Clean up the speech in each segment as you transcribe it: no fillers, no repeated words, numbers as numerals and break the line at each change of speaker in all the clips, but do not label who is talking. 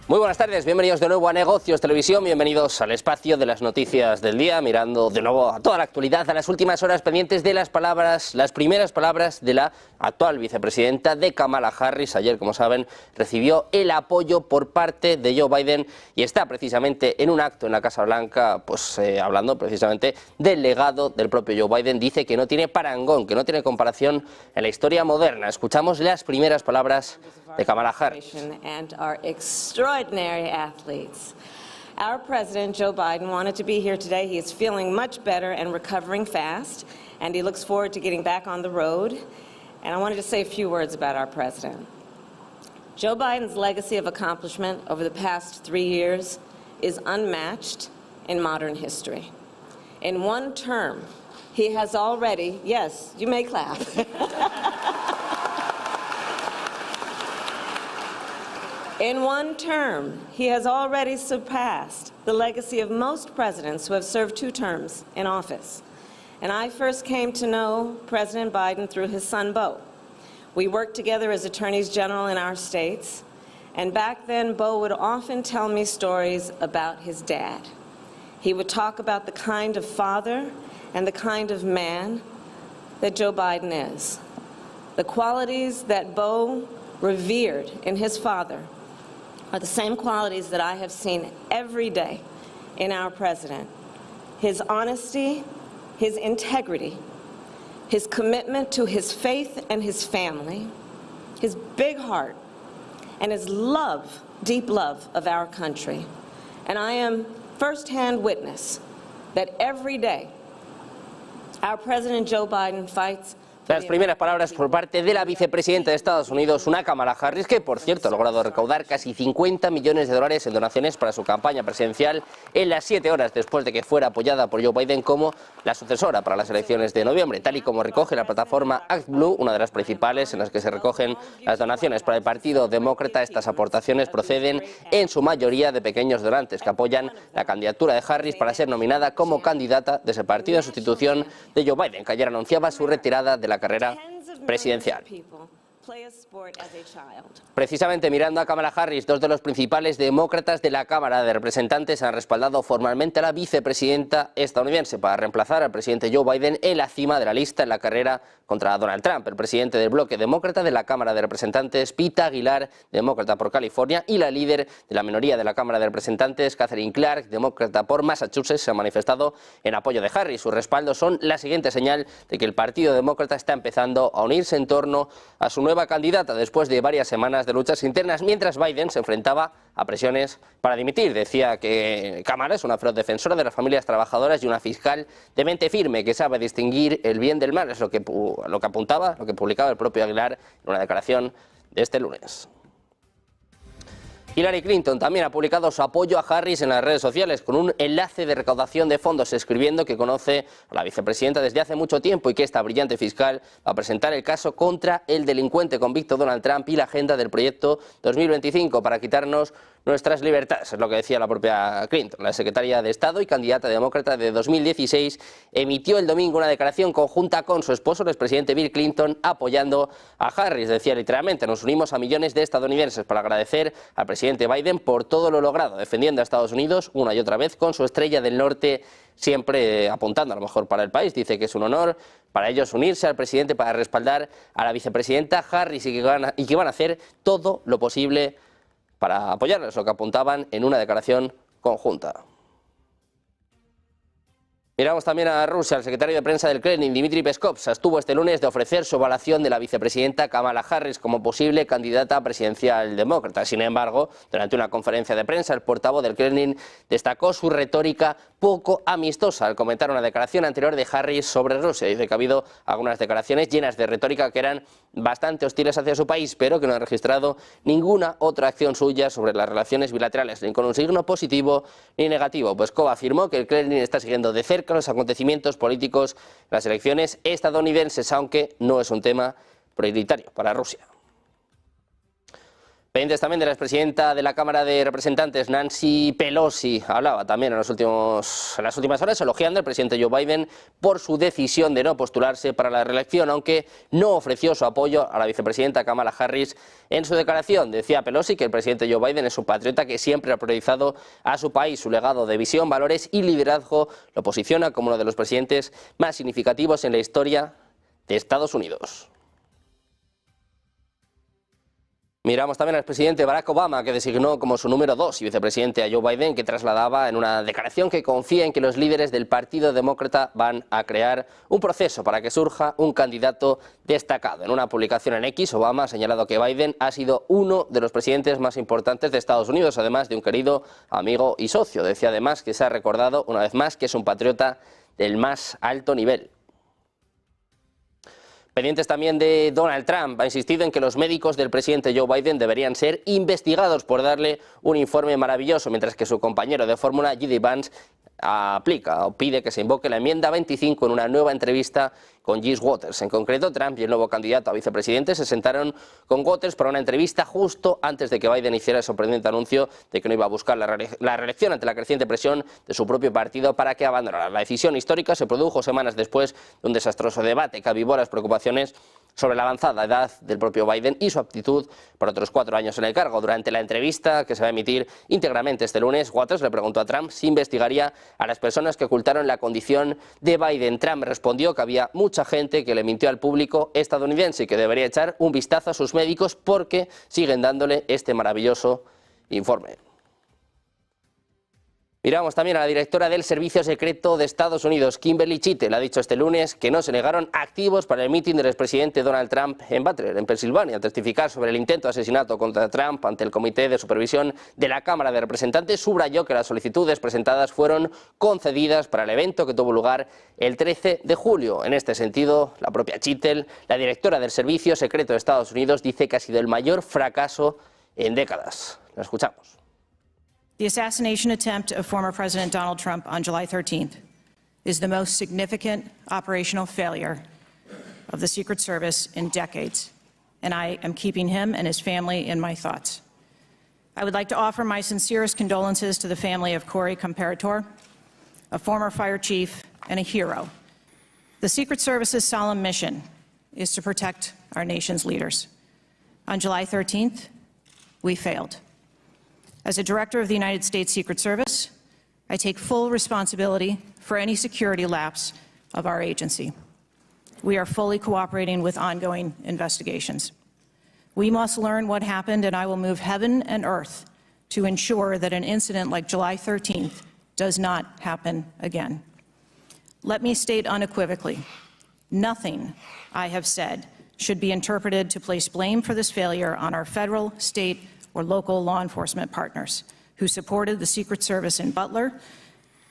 Muy buenas tardes, bienvenidos de nuevo a Negocios Televisión, bienvenidos al espacio de las noticias del día, mirando de nuevo a toda la actualidad, a las últimas horas pendientes de las primeras palabras de la actual vicepresidenta de Kamala Harris. Ayer, como saben, recibió el apoyo por parte de Joe Biden y está precisamente en un acto en la Casa Blanca, hablando precisamente del legado del propio Joe Biden. Dice que no tiene parangón, que no tiene comparación en la historia moderna. Escuchamos las primeras palabras de Kamala Harris.
Extraordinary athletes. Our President, Joe Biden, wanted to be here today. He is feeling much better and recovering fast, and he looks forward to getting back on the road. And I wanted to say a few words about our President. Joe Biden's legacy of accomplishment over the past 3 years is unmatched in modern history. In one term, he has already, yes, you may clap. In one term, he has already surpassed the legacy of most presidents who have served 2 terms in office. And I first came to know President Biden through his son, Beau. We worked together as attorneys general in our states, and back then, Beau would often tell me stories about his dad. He would talk about the kind of father and the kind of man that Joe Biden is. The qualities that Beau revered in his father are the same qualities that I have seen every day in our president. His honesty, his integrity, his commitment to his faith and his family, his big heart, and his love, deep love of our country. And I am firsthand witness that every day our President Joe Biden fights.
Las primeras palabras por parte de la vicepresidenta de Estados Unidos, una Kamala Harris, que por cierto ha logrado recaudar casi 50 millones de dólares en donaciones para su campaña presidencial en las 7 horas después de que fuera apoyada por Joe Biden como la sucesora para las elecciones de noviembre, tal y como recoge la plataforma ActBlue, una de las principales en las que se recogen las donaciones para el Partido Demócrata. Estas aportaciones proceden en su mayoría de pequeños donantes que apoyan la candidatura de Harris para ser nominada como candidata de ese partido en sustitución de Joe Biden, que ayer anunciaba su retirada de la carrera presidencial. Precisamente mirando a Kamala Harris, 2 de los principales demócratas de la Cámara de Representantes han respaldado formalmente a la vicepresidenta estadounidense para reemplazar al presidente Joe Biden en la cima de la lista en la carrera contra Donald Trump. El presidente del bloque demócrata de la Cámara de Representantes, Pete Aguilar, demócrata por California, y la líder de la minoría de la Cámara de Representantes, Katherine Clark, demócrata por Massachusetts, se han manifestado en apoyo de Harris. Su respaldo son la siguiente señal de que el Partido Demócrata está empezando a unirse en torno a su nueva candidata después de varias semanas de luchas internas, mientras Biden se enfrentaba a presiones para dimitir. Decía que Kamala es una feroz defensora de las familias trabajadoras y una fiscal de mente firme que sabe distinguir el bien del mal. Es lo que publicaba el propio Aguilar en una declaración de este lunes. Hillary Clinton también ha publicado su apoyo a Harris en las redes sociales con un enlace de recaudación de fondos, escribiendo que conoce a la vicepresidenta desde hace mucho tiempo y que esta brillante fiscal va a presentar el caso contra el delincuente convicto Donald Trump y la agenda del proyecto 2025 para quitarnos nuestras libertades, es lo que decía la propia Clinton. La secretaria de Estado y candidata demócrata de 2016 emitió el domingo una declaración conjunta con su esposo, el expresidente Bill Clinton, apoyando a Harris. Decía literalmente: nos unimos a millones de estadounidenses para agradecer al presidente Biden por todo lo logrado, defendiendo a Estados Unidos una y otra vez con su estrella del norte, siempre apuntando a lo mejor para el país. Dice que es un honor para ellos unirse al presidente para respaldar a la vicepresidenta Harris y que van a hacer todo lo posible para apoyarles, lo que apuntaban en una declaración conjunta. Miramos también a Rusia. El secretario de prensa del Kremlin, Dmitry Peskov, se abstuvo este lunes de ofrecer su evaluación de la vicepresidenta Kamala Harris como posible candidata presidencial demócrata. Sin embargo, durante una conferencia de prensa, el portavoz del Kremlin destacó su retórica poco amistosa al comentar una declaración anterior de Harris sobre Rusia. Dice que ha habido algunas declaraciones llenas de retórica que eran bastante hostiles hacia su país, pero que no han registrado ninguna otra acción suya sobre las relaciones bilaterales, ni con un signo positivo ni negativo. Peskov afirmó que el Kremlin está siguiendo de cerca los acontecimientos políticos en las elecciones estadounidenses, aunque no es un tema prioritario para Rusia. Pendientes también de la expresidenta de la Cámara de Representantes, Nancy Pelosi, hablaba también en las últimas horas elogiando al presidente Joe Biden por su decisión de no postularse para la reelección, aunque no ofreció su apoyo a la vicepresidenta Kamala Harris. En su declaración decía Pelosi que el presidente Joe Biden es un patriota que siempre ha priorizado a su país. Su legado de visión, valores y liderazgo lo posiciona como uno de los presidentes más significativos en la historia de Estados Unidos. Miramos también al presidente Barack Obama, que designó como su número 2 y vicepresidente a Joe Biden, que trasladaba en una declaración que confía en que los líderes del Partido Demócrata van a crear un proceso para que surja un candidato destacado. En una publicación en X, Obama ha señalado que Biden ha sido uno de los presidentes más importantes de Estados Unidos, además de un querido amigo y socio. Decía además que se ha recordado una vez más que es un patriota del más alto nivel. Pendientes también de Donald Trump, ha insistido en que los médicos del presidente Joe Biden deberían ser investigados por darle un informe maravilloso, mientras que su compañero de fórmula, J.D. Vance, aplica o pide que se invoque la enmienda 25 en una nueva entrevista con Jesse Waters. En concreto, Trump y el nuevo candidato a vicepresidente se sentaron con Waters para una entrevista justo antes de que Biden hiciera el sorprendente anuncio de que no iba a buscar la reelección ante la creciente presión de su propio partido para que abandonara. La decisión histórica se produjo semanas después de un desastroso debate que avivó las preocupaciones sobre la avanzada edad del propio Biden y su aptitud por otros 4 años en el cargo. Durante la entrevista, que se va a emitir íntegramente este lunes, Waters le preguntó a Trump si investigaría a las personas que ocultaron la condición de Biden. Trump respondió que había mucha gente que le mintió al público estadounidense y que debería echar un vistazo a sus médicos porque siguen dándole este maravilloso informe. Miramos también a la directora del Servicio Secreto de Estados Unidos, Kimberly Chittel, ha dicho este lunes que no se negaron activos para el mitin del expresidente Donald Trump en Butler, en Pensilvania, al testificar sobre el intento de asesinato contra Trump ante el Comité de Supervisión de la Cámara de Representantes. Subrayó que las solicitudes presentadas fueron concedidas para el evento que tuvo lugar el 13 de julio. En este sentido, la propia Chittel, la directora del Servicio Secreto de Estados Unidos, dice que ha sido el mayor fracaso en décadas. La escuchamos.
The assassination attempt of former President Donald Trump on July 13th is the most significant operational failure of the Secret Service in decades, and I am keeping him and his family in my thoughts. I would like to offer my sincerest condolences to the family of Corey Comparator, a former fire chief and a hero. The Secret Service's solemn mission is to protect our nation's leaders. On July 13th, we failed. As a director of the United States Secret Service, I take full responsibility for any security lapse of our agency. We are fully cooperating with ongoing investigations. We must learn what happened, and I will move heaven and earth to ensure that an incident like July 13th does not happen again. Let me state unequivocally, nothing I have said should be interpreted to place blame for this failure on our federal, state, or local law enforcement partners who supported the Secret Service in Butler.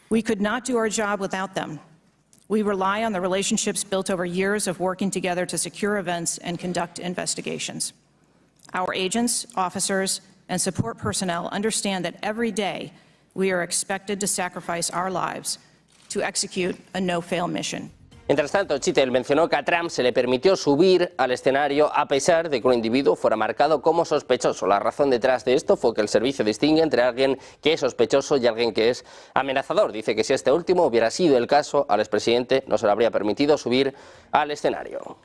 We could not do our job without them. We rely on the relationships built over years of working together to secure events and conduct investigations. Our agents, officers, and support personnel understand that every day we are expected to sacrifice our lives to execute a no-fail mission.
Mientras tanto, Chittel mencionó que a Trump se le permitió subir al escenario a pesar de que un individuo fuera marcado como sospechoso. La razón detrás de esto fue que el servicio distingue entre alguien que es sospechoso y alguien que es amenazador. Dice que si este último hubiera sido el caso, al expresidente no se le habría permitido subir al escenario.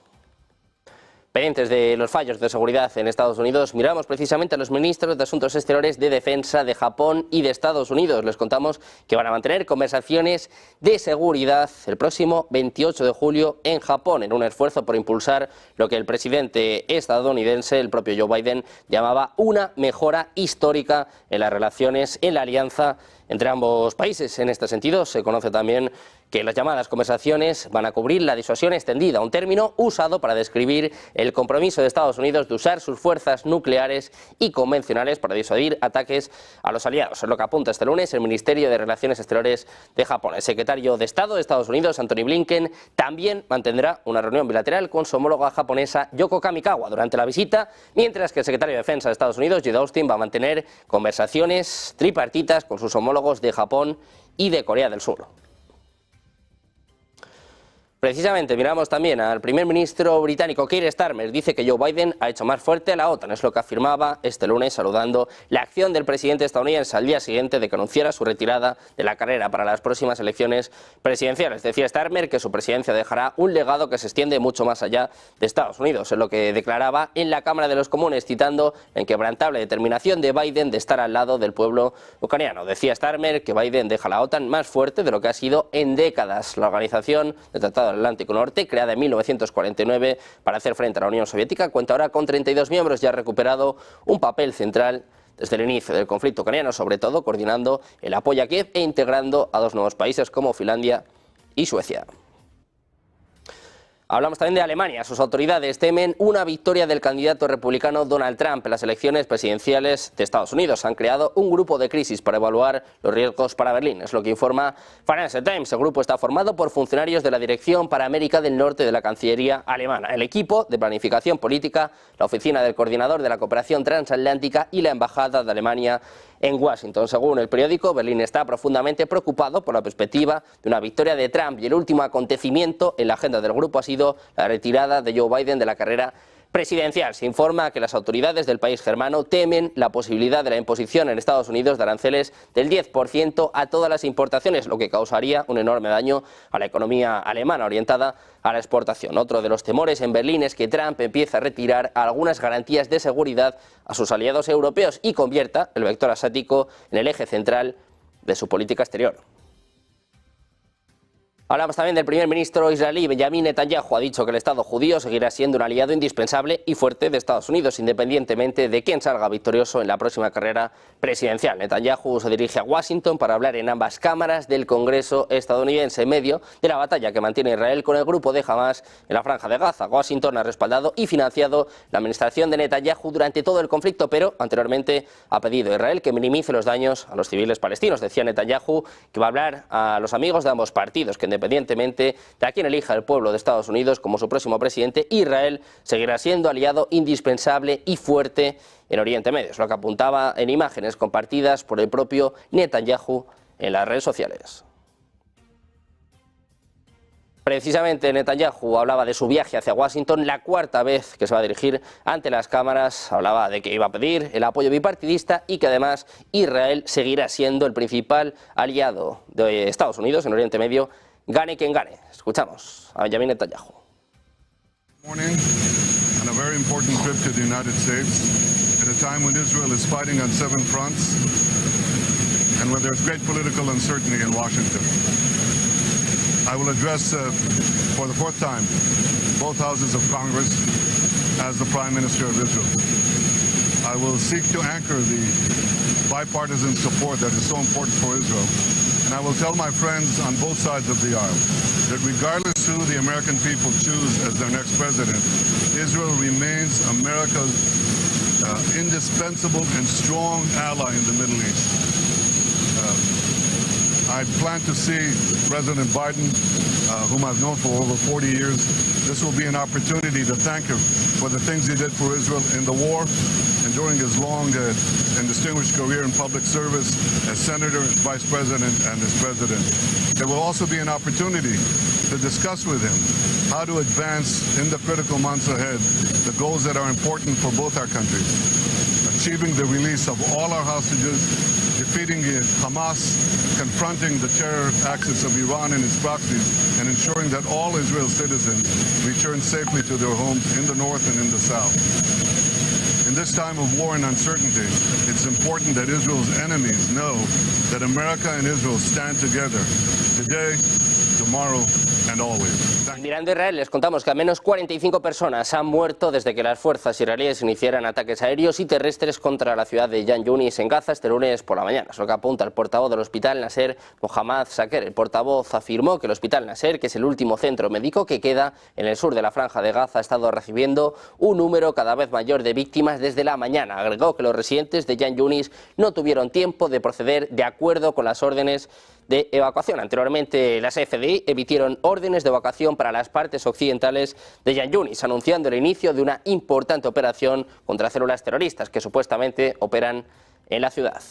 Pendientes de los fallos de seguridad en Estados Unidos, miramos precisamente a los ministros de Asuntos Exteriores de Defensa de Japón y de Estados Unidos. Les contamos que van a mantener conversaciones de seguridad el próximo 28 de julio en Japón, en un esfuerzo por impulsar lo que el presidente estadounidense, el propio Joe Biden, llamaba una mejora histórica en las relaciones en la alianza entre ambos países. En este sentido, se conoce también que las llamadas conversaciones van a cubrir la disuasión extendida, un término usado para describir el compromiso de Estados Unidos de usar sus fuerzas nucleares y convencionales para disuadir ataques a los aliados. Es lo que apunta este lunes el Ministerio de Relaciones Exteriores de Japón. El secretario de Estado de Estados Unidos, Antony Blinken, también mantendrá una reunión bilateral con su homóloga japonesa, Yoko Kamikawa, durante la visita, mientras que el secretario de Defensa de Estados Unidos, Lloyd Austin, va a mantener conversaciones tripartitas con sus homólogos de Japón y de Corea del Sur. Precisamente miramos también al primer ministro británico Keir Starmer. Dice que Joe Biden ha hecho más fuerte a la OTAN. Es lo que afirmaba este lunes, saludando la acción del presidente estadounidense al día siguiente de que anunciara su retirada de la carrera para las próximas elecciones presidenciales. Decía Starmer que su presidencia dejará un legado que se extiende mucho más allá de Estados Unidos. Es lo que declaraba en la Cámara de los Comunes, citando la inquebrantable determinación de Biden de estar al lado del pueblo ucraniano. Decía Starmer que Biden deja la OTAN más fuerte de lo que ha sido en décadas. La Organización del Tratado del Atlántico Norte, creada en 1949 para hacer frente a la Unión Soviética, cuenta ahora con 32 miembros y ha recuperado un papel central desde el inicio del conflicto ucraniano, sobre todo coordinando el apoyo a Kiev e integrando a dos nuevos países como Finlandia y Suecia. Hablamos también de Alemania. Sus autoridades temen una victoria del candidato republicano Donald Trump en las elecciones presidenciales de Estados Unidos. Han creado un grupo de crisis para evaluar los riesgos para Berlín. Es lo que informa Financial Times. El grupo está formado por funcionarios de la Dirección para América del Norte de la Cancillería alemana, el equipo de planificación política, la oficina del coordinador de la cooperación transatlántica y la embajada de Alemania en Washington. Según el periódico, Berlín está profundamente preocupado por la perspectiva de una victoria de Trump y el último acontecimiento en la agenda del grupo ha sido la retirada de Joe Biden de la carrera presidencial. Se informa que las autoridades del país germano temen la posibilidad de la imposición en Estados Unidos de aranceles del 10% a todas las importaciones, lo que causaría un enorme daño a la economía alemana orientada a la exportación. Otro de los temores en Berlín es que Trump empiece a retirar algunas garantías de seguridad a sus aliados europeos y convierta el vector asiático en el eje central de su política exterior. Hablamos también del primer ministro israelí Benjamin Netanyahu. Ha dicho que el Estado judío seguirá siendo un aliado indispensable y fuerte de Estados Unidos, independientemente de quién salga victorioso en la próxima carrera presidencial. Netanyahu se dirige a Washington para hablar en ambas cámaras del Congreso estadounidense en medio de la batalla que mantiene Israel con el grupo de Hamas en la Franja de Gaza. Washington ha respaldado y financiado la administración de Netanyahu durante todo el conflicto, pero anteriormente ha pedido a Israel que minimice los daños a los civiles palestinos. Decía Netanyahu que va a hablar a los amigos de ambos partidos, que independientemente de a quién elija el pueblo de Estados Unidos como su próximo presidente, Israel seguirá siendo aliado indispensable y fuerte en Oriente Medio. Es lo que apuntaba en imágenes compartidas por el propio Netanyahu en las redes sociales. Precisamente Netanyahu hablaba de su viaje hacia Washington, la cuarta vez que se va a dirigir ante las cámaras. Hablaba de que iba a pedir el apoyo bipartidista y que además Israel seguirá siendo el principal aliado de Estados Unidos en Oriente Medio, gane quien gane. Escuchamos a Benjamin Netanyahu.
Morning, and a very important trip to the United States at a time when Israel is fighting on 7 fronts and where there's great political uncertainty in Washington. I will address for the 4th time both houses of Congress as the Prime Minister of Israel. I will seek to anchor the bipartisan support that is so important for Israel. And I will tell my friends on both sides of the aisle that regardless who the American people choose as their next president, Israel remains America's indispensable and strong ally in the Middle East. I plan to see President Biden, whom I've known for over 40 years. This will be an opportunity to thank him for the things he did for Israel in the war and during his long and distinguished career in public service as Senator, as Vice President, and as President. There will also be an opportunity to discuss with him how to advance in the critical months ahead the goals that are important for both our countries. Achieving the release of all our hostages, defeating Hamas, confronting the terror axis of Iran and its proxies, and ensuring that all Israel citizens return safely to their homes in the north and in the south. In this time of war and uncertainty, it's important that Israel's enemies know that America and Israel stand together today, tomorrow, and always.
Mirando Israel, les contamos que al menos 45 personas han muerto desde que las fuerzas israelíes iniciaran ataques aéreos y terrestres contra la ciudad de Khan Yunis en Gaza este lunes por la mañana. Es lo que apunta el portavoz del Hospital Nasser, Mohammad Saker. El portavoz afirmó que el Hospital Nasser, que es el último centro médico que queda en el sur de la Franja de Gaza, ha estado recibiendo un número cada vez mayor de víctimas desde la mañana. Agregó que los residentes de Khan Yunis no tuvieron tiempo de proceder de acuerdo con las órdenes de evacuación. Anteriormente, las FDI emitieron órdenes de evacuación para las partes occidentales de Khan Yunis, anunciando el inicio de una importante operación contra células terroristas que supuestamente operan en la ciudad.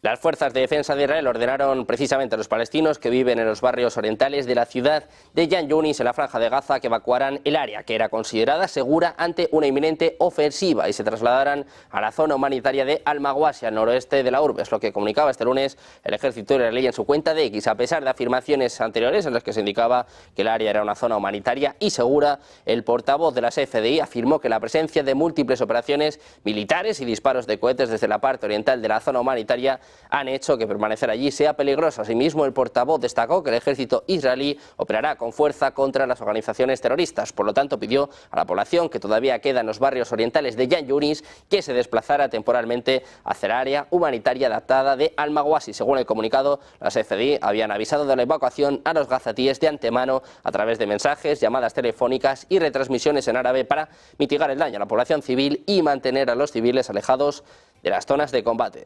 Las fuerzas de defensa de Israel ordenaron precisamente a los palestinos que viven en los barrios orientales de la ciudad de Khan Yunis, en la franja de Gaza, que evacuaran el área, que era considerada segura ante una inminente ofensiva, y se trasladaran a la zona humanitaria de Al-Mawasi, al noroeste de la urbe. Es lo que comunicaba este lunes el ejército israelí en su cuenta de X. A pesar de afirmaciones anteriores en las que se indicaba que el área era una zona humanitaria y segura, el portavoz de las FDI afirmó que la presencia de múltiples operaciones militares y disparos de cohetes desde la parte oriental de la zona humanitaria han hecho que permanecer allí sea peligroso. Asimismo, el portavoz destacó que el ejército israelí operará con fuerza contra las organizaciones terroristas. Por lo tanto, pidió a la población que todavía queda en los barrios orientales de Khan Yunis que se desplazara temporalmente hacia el área humanitaria adaptada de Al-Mawasi. Según el comunicado, las FDI habían avisado de la evacuación a los gazatíes de antemano a través de mensajes, llamadas telefónicas y retransmisiones en árabe para mitigar el daño a la población civil y mantener a los civiles alejados de las zonas de combate.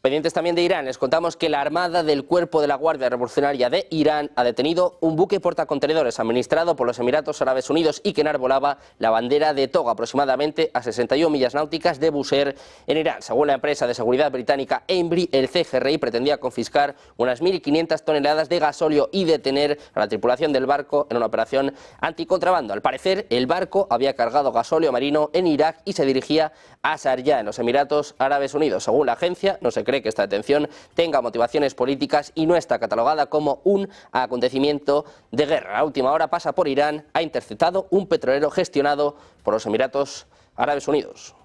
Pendientes también de Irán, les contamos que la Armada del Cuerpo de la Guardia Revolucionaria de Irán ha detenido un buque portacontenedores administrado por los Emiratos Árabes Unidos y que enarbolaba la bandera de toga aproximadamente a 61 millas náuticas de Bushehr, en Irán. Según la empresa de seguridad británica Embry, el CGRI pretendía confiscar unas 1.500 toneladas de gasóleo y detener a la tripulación del barco en una operación anticontrabando. Al parecer, el barco había cargado gasóleo marino en Irak y se dirigía a Sharjah, en los Emiratos Árabes Unidos. Según la agencia, no se cree que esta detención tenga motivaciones políticas y no está catalogada como un acontecimiento de guerra. A última hora pasa por Irán, ha interceptado un petrolero gestionado por los Emiratos Árabes Unidos.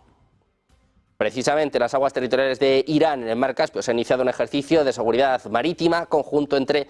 Precisamente en las aguas territoriales de Irán, en el mar Caspio, se ha iniciado un ejercicio de seguridad marítima conjunto entre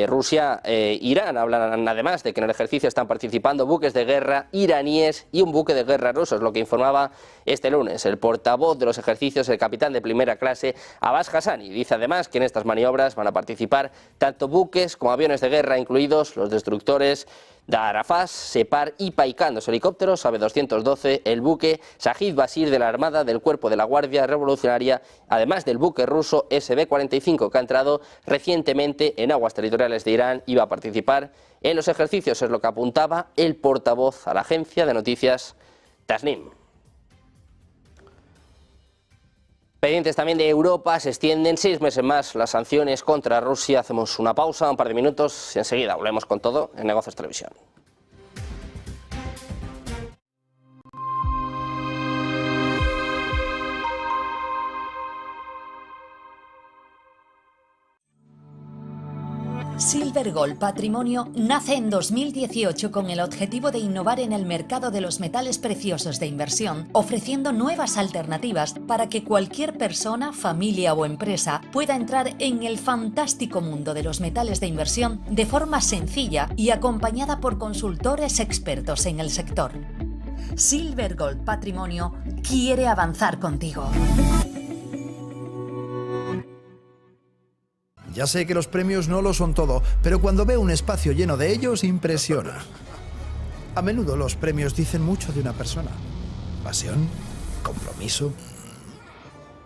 Rusia e Irán. Hablan además de que en el ejercicio están participando buques de guerra iraníes y un buque de guerra ruso, es lo que informaba este lunes el portavoz de los ejercicios, el capitán de primera clase Abbas Hassani. Dice además que en estas maniobras van a participar tanto buques como aviones de guerra, incluidos los destructores Darafas, Separ y Paikan, los helicópteros AB-212, el buque Shahid Basir de la Armada del Cuerpo de la Guardia Revolucionaria, además del buque ruso SB-45 que ha entrado recientemente en aguas territoriales de Irán y va a participar en los ejercicios, es lo que apuntaba el portavoz a la agencia de noticias Tasnim. Pendientes también de Europa, se extienden 6 meses más las sanciones contra Rusia. Hacemos una pausa, un par de minutos y enseguida volvemos con todo en Negocios Televisión.
Silver Gold Patrimonio nace en 2018 con el objetivo de innovar en el mercado de los metales preciosos de inversión, ofreciendo nuevas alternativas para que cualquier persona, familia o empresa pueda entrar en el fantástico mundo de los metales de inversión de forma sencilla y acompañada por consultores expertos en el sector. Silver Gold Patrimonio quiere avanzar contigo.
Ya sé que los premios no lo son todo, pero cuando veo un espacio lleno de ellos, impresiona. A menudo los premios dicen mucho de una persona. Pasión, compromiso.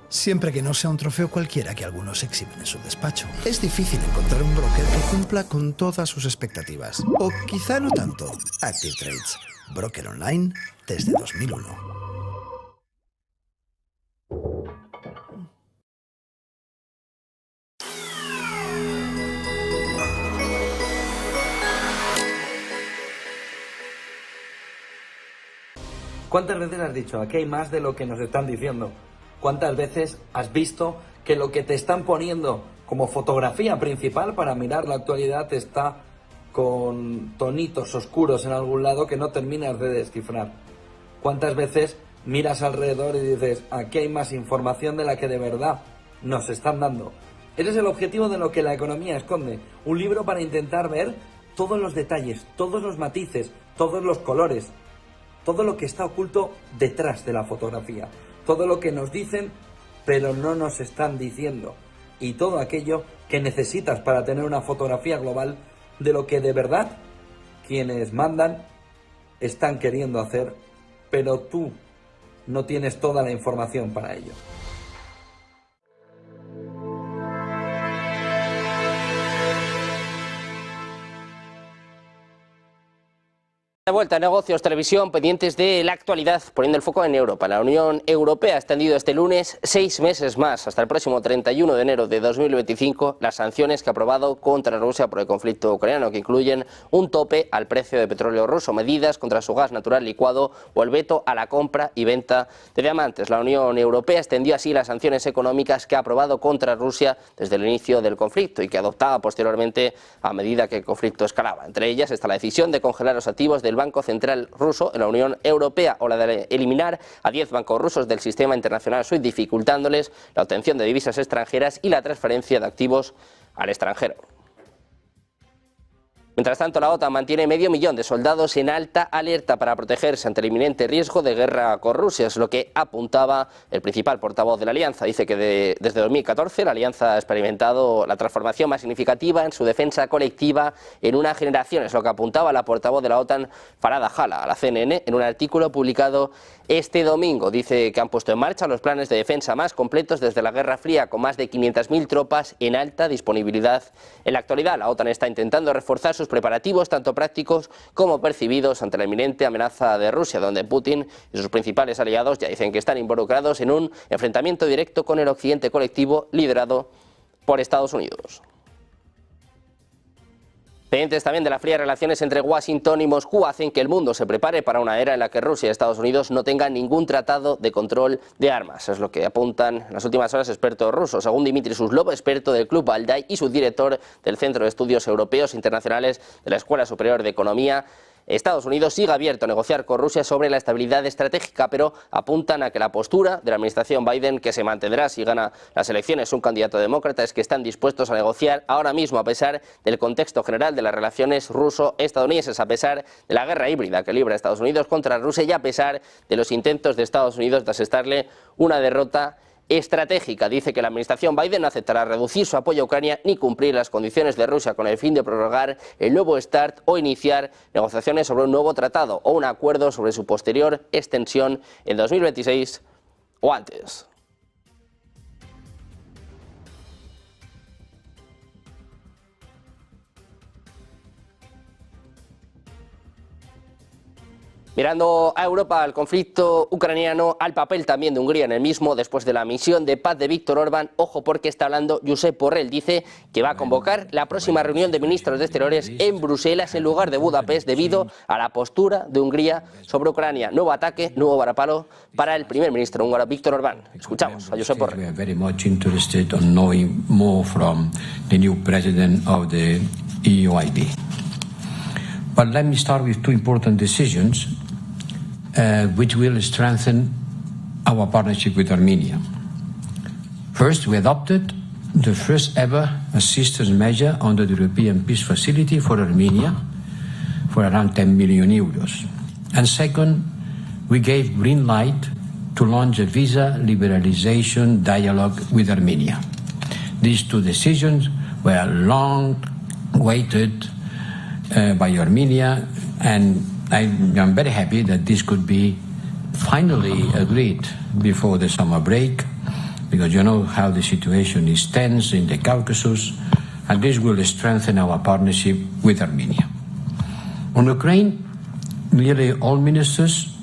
Siempre que no sea un trofeo cualquiera que algunos exhiben en su despacho. Es difícil encontrar un broker que cumpla con todas sus expectativas. O quizá no tanto. Active Trades, broker online desde 2001.
¿Cuántas veces has dicho, aquí hay más de lo que nos están diciendo? ¿Cuántas veces has visto que lo que te están poniendo como fotografía principal para mirar la actualidad está con tonitos oscuros en algún lado que no terminas de descifrar? ¿Cuántas veces miras alrededor y dices, aquí hay más información de la que de verdad nos están dando? Ese es el objetivo de lo que la economía esconde. Un libro para intentar ver todos los detalles, todos los matices, todos los colores. Todo lo que está oculto detrás de la fotografía, todo lo que nos dicen pero no nos están diciendo, y todo aquello que necesitas para tener una fotografía global de lo que de verdad quienes mandan están queriendo hacer, pero tú no tienes toda la información para ello.
De vuelta a negocios, televisión, pendientes de la actualidad, poniendo el foco en Europa. La Unión Europea ha extendido este lunes 6 meses más, hasta el próximo 31 de enero de 2025, las sanciones que ha aprobado contra Rusia por el conflicto ucraniano, que incluyen un tope al precio de petróleo ruso, medidas contra su gas natural licuado o el veto a la compra y venta de diamantes. La Unión Europea extendió así las sanciones económicas que ha aprobado contra Rusia desde el inicio del conflicto y que adoptaba posteriormente a medida que el conflicto escalaba. Entre ellas está la decisión de congelar los activos del Banco Central ruso en la Unión Europea o la de eliminar a 10 bancos rusos del sistema internacional SWIFT, dificultándoles la obtención de divisas extranjeras y la transferencia de activos al extranjero. Mientras tanto, la OTAN mantiene 500.000 de soldados en alta alerta para protegerse ante el inminente riesgo de guerra con Rusia, es lo que apuntaba el principal portavoz de la alianza. Dice que desde 2014 la alianza ha experimentado la transformación más significativa en su defensa colectiva en una generación, es lo que apuntaba la portavoz de la OTAN, Farhad Haqq, a la CNN en un artículo publicado este domingo. Dice que han puesto en marcha los planes de defensa más completos desde la Guerra Fría, con más de 500.000 tropas en alta disponibilidad. En la actualidad, la OTAN está intentando reforzar sus preparativos, tanto prácticos como percibidos, ante la inminente amenaza de Rusia, donde Putin y sus principales aliados ya dicen que están involucrados en un enfrentamiento directo con el occidente colectivo liderado por Estados Unidos. Pendientes también de las frías relaciones entre Washington y Moscú hacen que el mundo se prepare para una era en la que Rusia y Estados Unidos no tengan ningún tratado de control de armas. Es lo que apuntan en las últimas horas expertos rusos. Según Dmitry Suslov, experto del Club Valdai y subdirector del Centro de Estudios Europeos Internacionales de la Escuela Superior de Economía, Estados Unidos sigue abierto a negociar con Rusia sobre la estabilidad estratégica, pero apuntan a que la postura de la administración Biden, que se mantendrá si gana las elecciones un candidato demócrata, es que están dispuestos a negociar ahora mismo a pesar del contexto general de las relaciones ruso-estadounidenses, a pesar de la guerra híbrida que libra Estados Unidos contra Rusia y a pesar de los intentos de Estados Unidos de asestarle una derrota estratégica. Dice que la administración Biden no aceptará reducir su apoyo a Ucrania ni cumplir las condiciones de Rusia con el fin de prorrogar el nuevo START o iniciar negociaciones sobre un nuevo tratado o un acuerdo sobre su posterior extensión en 2026 o antes. Mirando a Europa, al conflicto ucraniano, al papel también de Hungría en el mismo, después de la misión de paz de Víktor Orbán, ojo porque está hablando Josep Borrell, dice que va a convocar la próxima reunión de ministros de Exteriores en Bruselas en lugar de Budapest debido a la postura de Hungría sobre Ucrania. Nuevo ataque, nuevo varapalo para el primer ministro húngaro Víktor Orbán. Escuchamos a Josep Borrell.
We are very much interested in knowing more from the new president of the EUID. But let me start with two important decisions which will strengthen our partnership with Armenia. First, we adopted the first ever assistance measure under the European Peace Facility for Armenia for around 10 million euros. And second, we gave green light to launch a visa liberalization dialogue with Armenia. These two decisions were long awaited by Armenia, and I'm very happy that this could be finally agreed before the summer break, because you know how the situation is tense in the Caucasus, and this will strengthen our partnership with Armenia. On Ukraine, nearly all ministers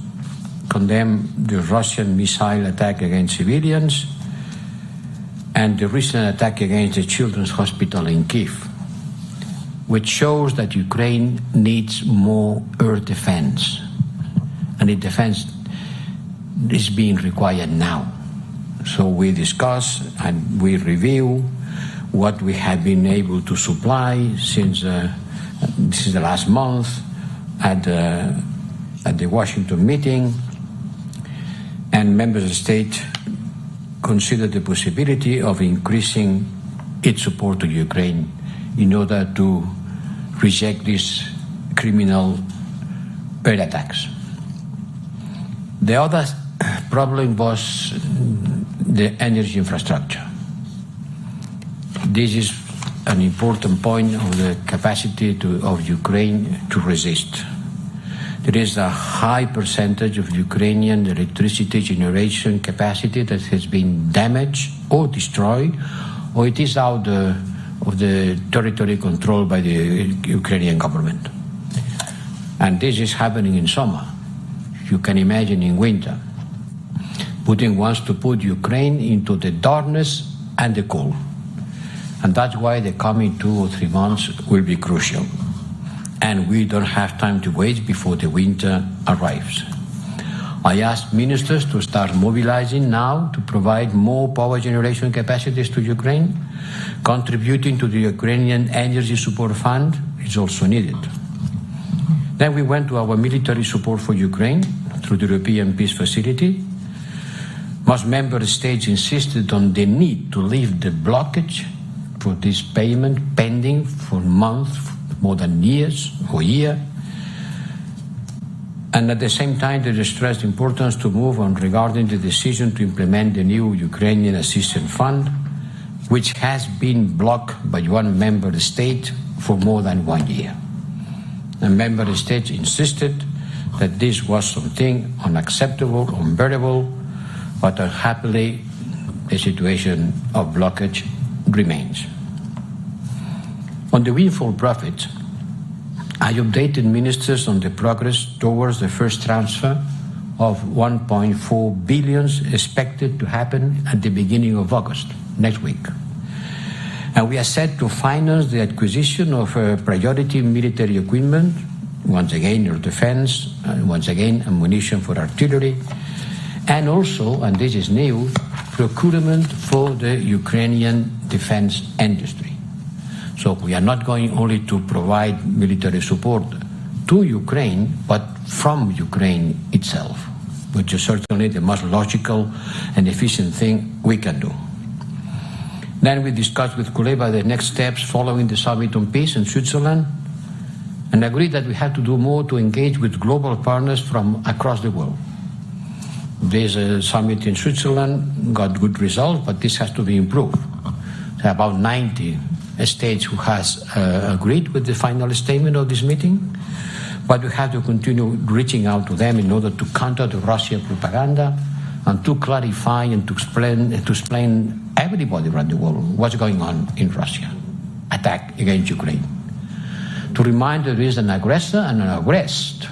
condemned the Russian missile attack against civilians and the recent attack against the Children's Hospital in Kyiv, which shows that Ukraine needs more air defense, and the defense is being required now. So we discuss and we review what we have been able to supply since the last month at the Washington meeting, and members of state consider the possibility of increasing its support to Ukraine in order to reject these criminal air attacks. The other problem was the energy infrastructure. This is an important point of the capacity of Ukraine to resist. There is a high percentage of Ukrainian electricity generation capacity that has been damaged or destroyed, or it is out of the territory controlled by the Ukrainian government. And this is happening in summer. You can imagine in winter. Putin wants to put Ukraine into the darkness and the cold. And that's why the coming 2 or 3 months will be crucial. And we don't have time to wait before the winter arrives. I asked ministers to start mobilizing now to provide more power generation capacities to Ukraine. Contributing to the Ukrainian Energy Support Fund is also needed. Then we went to our military support for Ukraine through the European Peace Facility. Most member states insisted on the need to lift the blockage for this payment pending for months, more than years or year. And at the same time, they stressed the importance to move on regarding the decision to implement the new Ukrainian Assistance Fund, which has been blocked by one member state for more than 1 year. The member states insisted that this was something unacceptable, unbearable, but unhappily the situation of blockage remains. On the windfall profit, I updated ministers on the progress towards the first transfer of 1.4 billion expected to happen at the beginning of August, next week. And we are set to finance the acquisition of priority military equipment, once again air defense, once again ammunition for artillery, and also, and this is new, procurement for the Ukrainian defense industry. So we are not going only to provide military support to Ukraine, but from Ukraine itself, which is certainly the most logical and efficient thing we can do. Then we discussed with Kuleba the next steps following the summit on peace in Switzerland, and agreed that we have to do more to engage with global partners from across the world. This summit in Switzerland got good results, but this has to be improved. There are about 90 states who has agreed with the final statement of this meeting, but we have to continue reaching out to them in order to counter the Russian propaganda and to clarify and to explain everybody around the world what's going on in Russia, attack against Ukraine. To remind there is an aggressor and an aggressed,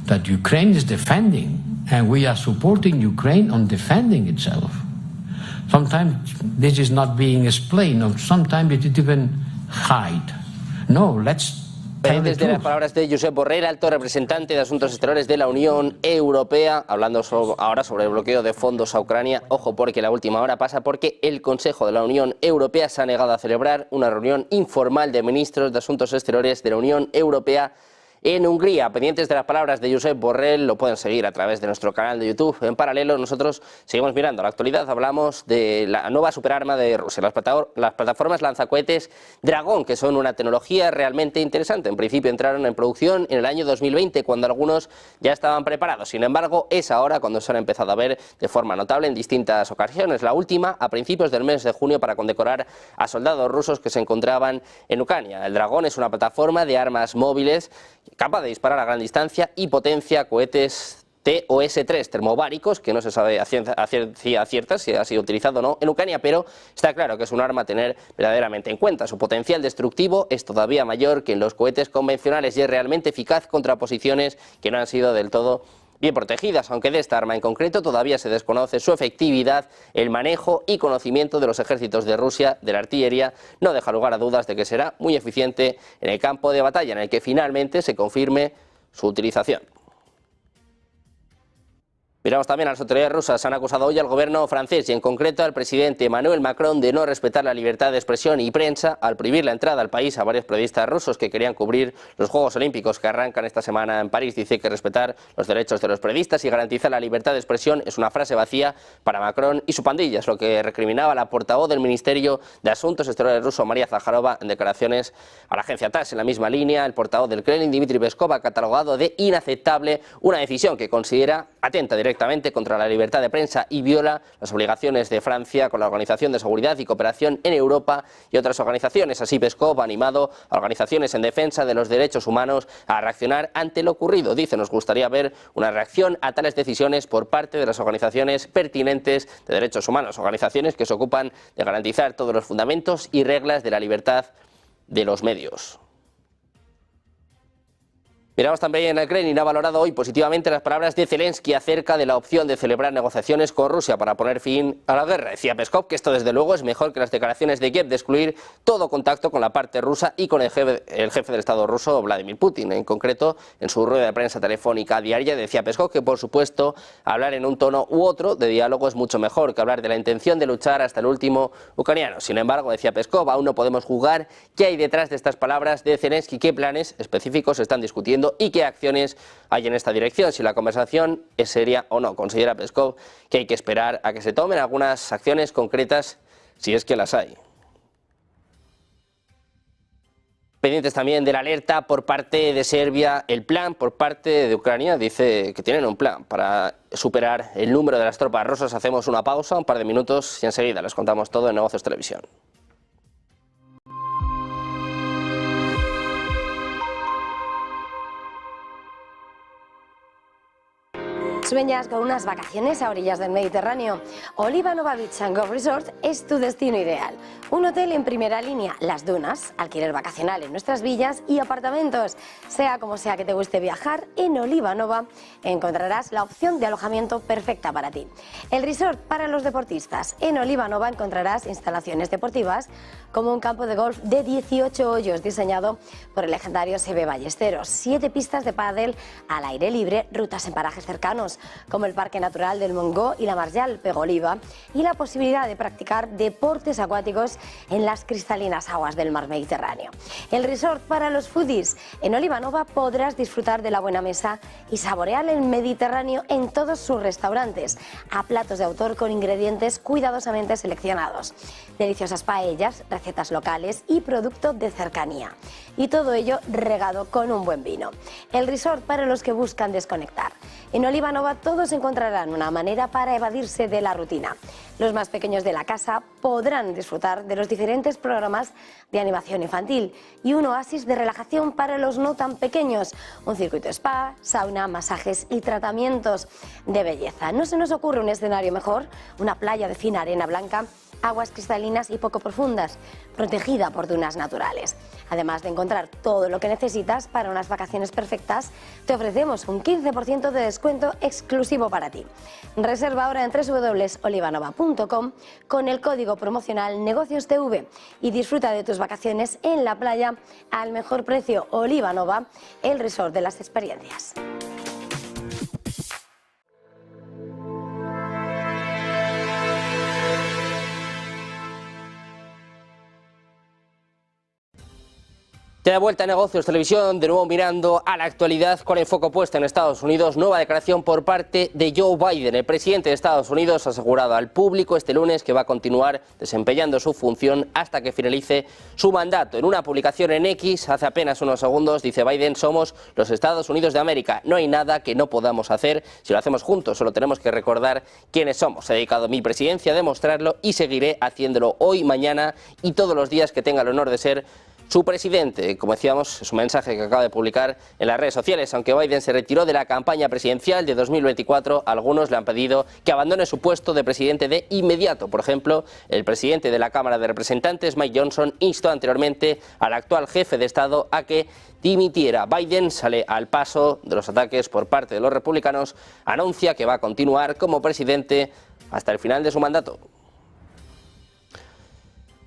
that Ukraine is defending, and we are supporting Ukraine on defending itself. Sometimes this is not being explained, or sometimes it is even hide. No, let's tell the
Desde las
truth.
palabras de Josep Borrell, alto representante de Asuntos Exteriores de la Unión Europea, hablando ahora sobre el bloqueo de fondos a Ucrania. Ojo, porque la última hora pasa porque el Consejo de la Unión Europea se ha negado a celebrar una reunión informal de ministros de Asuntos Exteriores de la Unión Europea en Hungría. Pendientes de las palabras de Josep Borrell, lo pueden seguir a través de nuestro canal de YouTube. En paralelo, nosotros seguimos mirando la actualidad. Hablamos de la nueva superarma de Rusia, las plataformas lanzacohetes Dragón, que son una tecnología realmente interesante. En principio entraron en producción en el año 2020, cuando algunos ya estaban preparados. Sin embargo, es ahora cuando se han empezado a ver de forma notable en distintas ocasiones. La última, a principios del mes de junio, para condecorar a soldados rusos que se encontraban en Ucrania. El Dragón es una plataforma de armas móviles capaz de disparar a gran distancia y potencia cohetes TOS-3 termobáricos, que no se sabe a ciencia cierta si ha sido utilizado o no en Ucrania, pero está claro que es un arma a tener verdaderamente en cuenta. Su potencial destructivo es todavía mayor que en los cohetes convencionales y es realmente eficaz contra posiciones que no han sido del todo bien protegidas, aunque de esta arma en concreto todavía se desconoce su efectividad. El manejo y conocimiento de los ejércitos de Rusia de la artillería no deja lugar a dudas de que será muy eficiente en el campo de batalla, en el que finalmente se confirme su utilización. Miramos también a las autoridades rusas. Han acusado hoy al gobierno francés y en concreto al presidente Emmanuel Macron de no respetar la libertad de expresión y prensa al prohibir la entrada al país a varios periodistas rusos que querían cubrir los Juegos Olímpicos que arrancan esta semana en París. Dice que respetar los derechos de los periodistas y garantizar la libertad de expresión es una frase vacía para Macron y su pandilla, es lo que recriminaba la portavoz del Ministerio de Asuntos Exteriores ruso, María Zaharova, en declaraciones a la agencia TASS. En la misma línea, el portavoz del Kremlin, Dmitry Peskov, ha catalogado de inaceptable una decisión que considera atenta directamente contra la libertad de prensa y viola las obligaciones de Francia con la Organización de Seguridad y Cooperación en Europa y otras organizaciones. Así, Peskov ha animado a organizaciones en defensa de los derechos humanos a reaccionar ante lo ocurrido. Dice: nos gustaría ver una reacción a tales decisiones por parte de las organizaciones pertinentes de derechos humanos, organizaciones que se ocupan de garantizar todos los fundamentos y reglas de la libertad de los medios. Miramos también el Kremlin ha valorado hoy positivamente las palabras de Zelensky acerca de la opción de celebrar negociaciones con Rusia para poner fin a la guerra. Decía Peskov que esto desde luego es mejor que las declaraciones de Kiev de excluir todo contacto con la parte rusa y con el jefe del Estado ruso, Vladimir Putin. En concreto, en su rueda de prensa telefónica diaria decía Peskov que por supuesto hablar en un tono u otro de diálogo es mucho mejor que hablar de la intención de luchar hasta el último ucraniano. Sin embargo, decía Peskov, aún no podemos juzgar qué hay detrás de estas palabras de Zelensky, qué planes específicos se están discutiendo y qué acciones hay en esta dirección, si la conversación es seria o no. Considera Peskov que hay que esperar a que se tomen algunas acciones concretas si es que las hay. Pendientes también de la alerta por parte de Serbia, el plan por parte de Ucrania dice que tienen un plan para superar el número de las tropas rusas. Hacemos una pausa, un par de minutos y enseguida les contamos todo en Negocios Televisión.
¿Sueñas con unas vacaciones a orillas del Mediterráneo? Oliva Nova Beach & Golf Resort es tu destino ideal. Un hotel en primera línea, las dunas, alquiler vacacional en nuestras villas y apartamentos. Sea como sea que te guste viajar, en Oliva Nova encontrarás la opción de alojamiento perfecta para ti. El resort para los deportistas. En Oliva Nova encontrarás instalaciones deportivas como un campo de golf de 18 hoyos diseñado por el legendario Seve Ballesteros, 7 pistas de pádel al aire libre, rutas en parajes cercanos como el Parque Natural del Montgó y la Marjal Pegoliva y la posibilidad de practicar deportes acuáticos en las cristalinas aguas del mar Mediterráneo. El resort para los foodies. En Oliva Nova podrás disfrutar de la buena mesa y saborear el Mediterráneo en todos sus restaurantes, a platos de autor con ingredientes cuidadosamente seleccionados, deliciosas paellas, recetas locales y producto de cercanía. Y todo ello regado con un buen vino. El resort para los que buscan desconectar. En Oliva Nova todos encontrarán una manera para evadirse de la rutina. Los más pequeños de la casa podrán disfrutar de los diferentes programas de animación infantil y un oasis de relajación para los no tan pequeños. Un circuito spa, sauna, masajes y tratamientos de belleza. No se nos ocurre un escenario mejor, una playa de fina arena blanca, aguas cristalinas y poco profundas, protegida por dunas naturales. Además de encontrar todo lo que necesitas para unas vacaciones perfectas, te ofrecemos un 15% de descuento exclusivo para ti. Reserva ahora en www.olivanova.com con el código promocional NEGOCIOSTV y disfruta de tus vacaciones en la playa al mejor precio. Oliva Nova, el resort de las experiencias.
De vuelta a Negocios Televisión, de nuevo mirando a la actualidad con el foco puesto en Estados Unidos. Nueva declaración por parte de Joe Biden. El presidente de Estados Unidos ha asegurado al público este lunes que va a continuar desempeñando su función hasta que finalice su mandato. En una publicación en X, hace apenas unos segundos, dice Biden: somos los Estados Unidos de América. No hay nada que no podamos hacer si lo hacemos juntos. Solo tenemos que recordar quiénes somos. He dedicado mi presidencia a demostrarlo y seguiré haciéndolo hoy, mañana y todos los días que tenga el honor de ser su presidente. Como decíamos, es un mensaje que acaba de publicar en las redes sociales. Aunque Biden se retiró de la campaña presidencial de 2024, algunos le han pedido que abandone su puesto de presidente de inmediato. Por ejemplo, el presidente de la Cámara de Representantes, Mike Johnson, instó anteriormente al actual jefe de Estado a que dimitiera. Biden sale al paso de los ataques por parte de los republicanos, anuncia que va a continuar como presidente hasta el final de su mandato.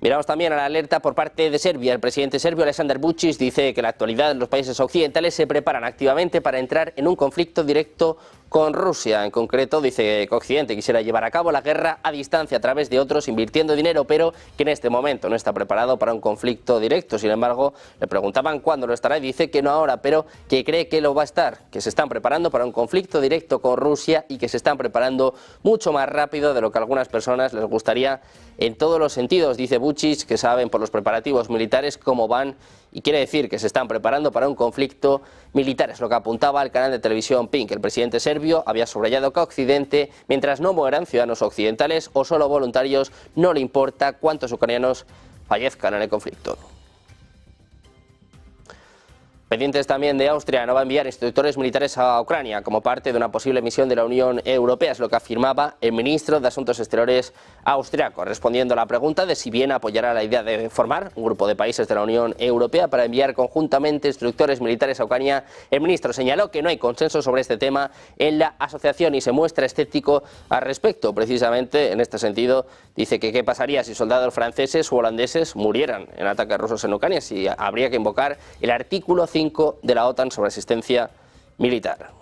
Miramos también a la alerta por parte de Serbia. El presidente serbio Aleksandar Vučić dice que en la actualidad los países occidentales se preparan activamente para entrar en un conflicto directo con Rusia. En concreto, dice que Occidente quisiera llevar a cabo la guerra a distancia a través de otros, invirtiendo dinero, pero que en este momento no está preparado para un conflicto directo. Sin embargo, le preguntaban cuándo lo estará y dice que no ahora, pero que cree que lo va a estar, que se están preparando para un conflicto directo con Rusia y que se están preparando mucho más rápido de lo que a algunas personas les gustaría en todos los sentidos. Dice Vučić que saben por los preparativos militares cómo van y quiere decir que se están preparando para un conflicto militar. Es lo que apuntaba al canal de televisión Pink. El presidente serbio había subrayado que a Occidente, mientras no mueran ciudadanos occidentales o solo voluntarios, no le importa cuántos ucranianos fallezcan en el conflicto. Pendientes también de Austria, no va a enviar instructores militares a Ucrania como parte de una posible misión de la Unión Europea, es lo que afirmaba el ministro de Asuntos Exteriores austriaco, respondiendo a la pregunta de si bien apoyará la idea de formar un grupo de países de la Unión Europea para enviar conjuntamente instructores militares a Ucrania. El ministro señaló que no hay consenso sobre este tema en la asociación y se muestra escéptico al respecto. Precisamente en este sentido dice que qué pasaría si soldados franceses u holandeses murieran en ataques rusos en Ucrania, si habría que invocar el artículo 5 de la OTAN sobre asistencia militar.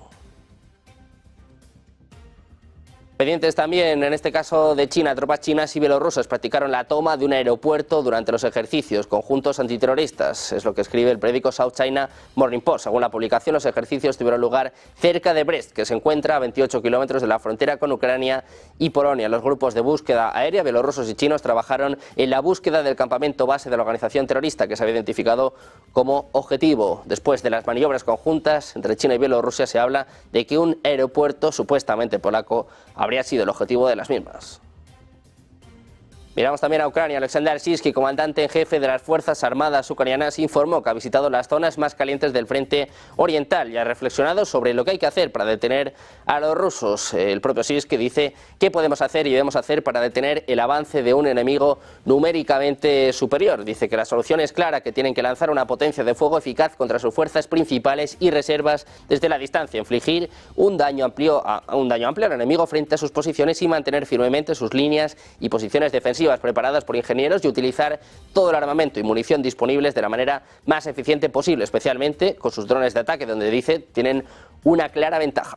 Pendientes también, en este caso de China, tropas chinas y bielorrusas practicaron la toma de un aeropuerto durante los ejercicios conjuntos antiterroristas. Es lo que escribe el periódico South China Morning Post. Según la publicación, los ejercicios tuvieron lugar cerca de Brest, que se encuentra a 28 kilómetros de la frontera con Ucrania y Polonia. Los grupos de búsqueda aérea bielorrusos y chinos trabajaron en la búsqueda del campamento base de la organización terrorista que se había identificado como objetivo. Después de las maniobras conjuntas entre China y Bielorrusia, se habla de que un aeropuerto supuestamente polaco habría sido el objetivo de las mismas. Miramos también a Ucrania. Alexander Sirski, comandante en jefe de las Fuerzas Armadas ucranianas, informó que ha visitado las zonas más calientes del frente oriental y ha reflexionado sobre lo que hay que hacer para detener a los rusos. El propio Sirski dice qué podemos hacer y debemos hacer para detener el avance de un enemigo numéricamente superior. Dice que la solución es clara, que tienen que lanzar una potencia de fuego eficaz contra sus fuerzas principales y reservas desde la distancia, infligir un daño amplio al enemigo frente a sus posiciones y mantener firmemente sus líneas y posiciones defensivas preparadas por ingenieros y utilizar todo el armamento y munición disponibles de la manera más eficiente posible, especialmente con sus drones de ataque, donde dice tienen una clara ventaja.